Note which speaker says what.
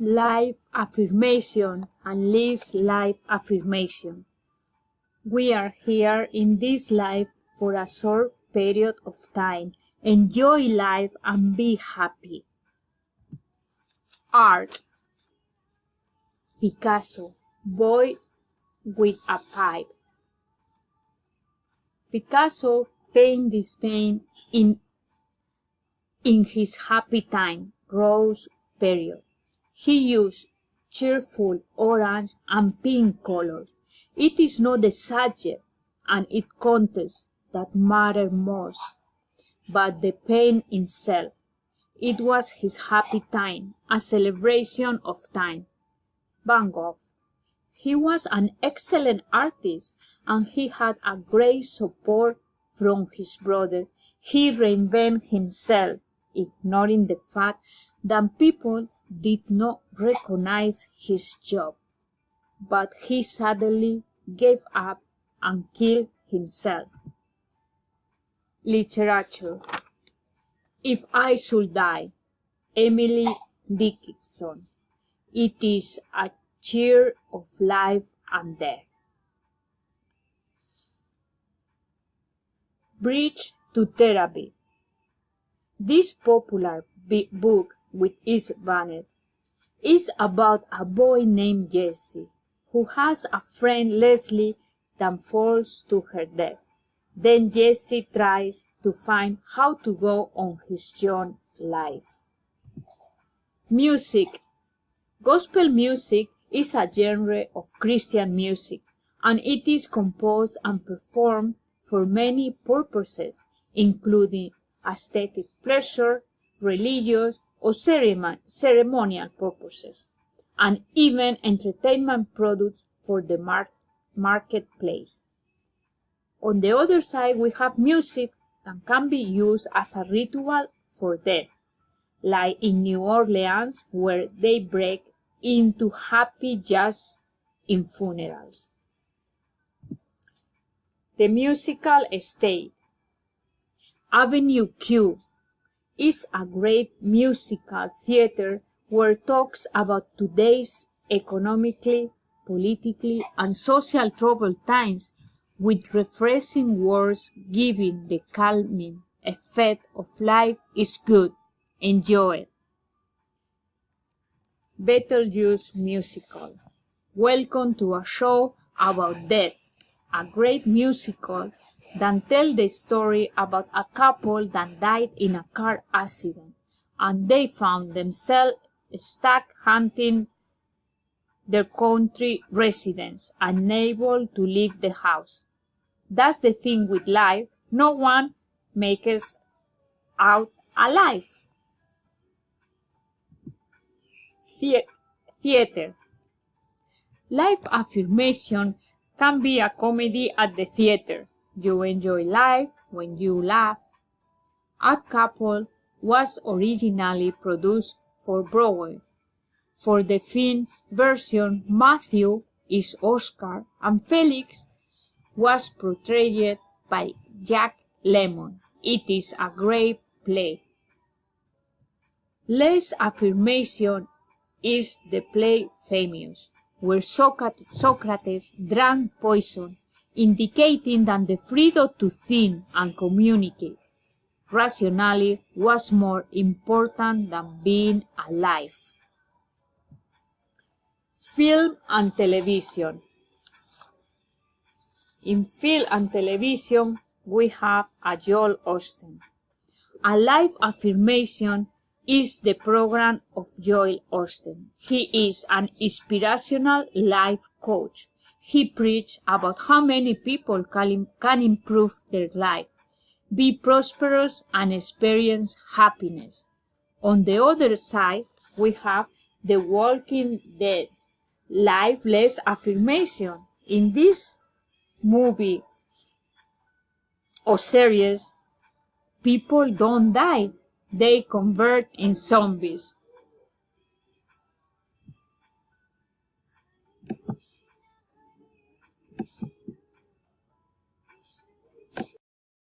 Speaker 1: Life affirmation and Liz life affirmation. We are here in this life for a short period of time. Enjoy life and be happy. Art. Picasso, boy with a pipe. Picasso painted this paint in his happy time, rose period. He used cheerful orange and pink colors. It is not the subject and its contents that matter most, but the paint itself. It was his happy time, a celebration of time. Van Gogh. He was an excellent artist and he had a great support from his brother. He reinvented himself, ignoring the fact that people did not recognize his job. But he suddenly gave up and killed himself. Literature. If I Should Die, Emily Dickinson. It is a cheer of life and death. Bridge to Therapy. This popular book with its banner is about a boy named Jesse who has a friend Leslie that falls to her death. Then Jesse tries to find how to go on his young life. Music. Gospel music is a genre of Christian music, and it is composed and performed for many purposes, including aesthetic pleasure, religious or ceremonial purposes, and even entertainment products for the marketplace. On the other side, we have music that can be used as a ritual for death, like in New Orleans, where they break into happy jazz in funerals. The musical stage. Avenue Q is a great musical theater where talks about today's economically, politically, and social troubled times with refreshing words giving the calming effect of life is good. Enjoy it. Beetlejuice Musical. Welcome to a show about death, a great musical that tells the story about a couple that died in a car accident and they found themselves stuck hunting their country residence, unable to leave the house. That's the thing with life, no one makes it out alive. Theater. Life affirmation can be a comedy at the theater. You enjoy life when you laugh. Odd Couple was originally produced for Broadway. For the film version, Matthew is Oscar and Felix was portrayed by Jack Lemmon. It is a great play. Less affirmation is the play famous, where Socrates drank poison, indicating that the freedom to think and communicate rationally was more important than being alive. Film and television. In film and television, we have a Joel Osteen. A life affirmation is the program of Joel Osteen. He is an inspirational life coach. He preaches about how many people can improve their life, be prosperous, and experience happiness. On the other side, we have The Walking Dead, lifeless affirmation. In this movie or series, people don't die, they convert in zombies.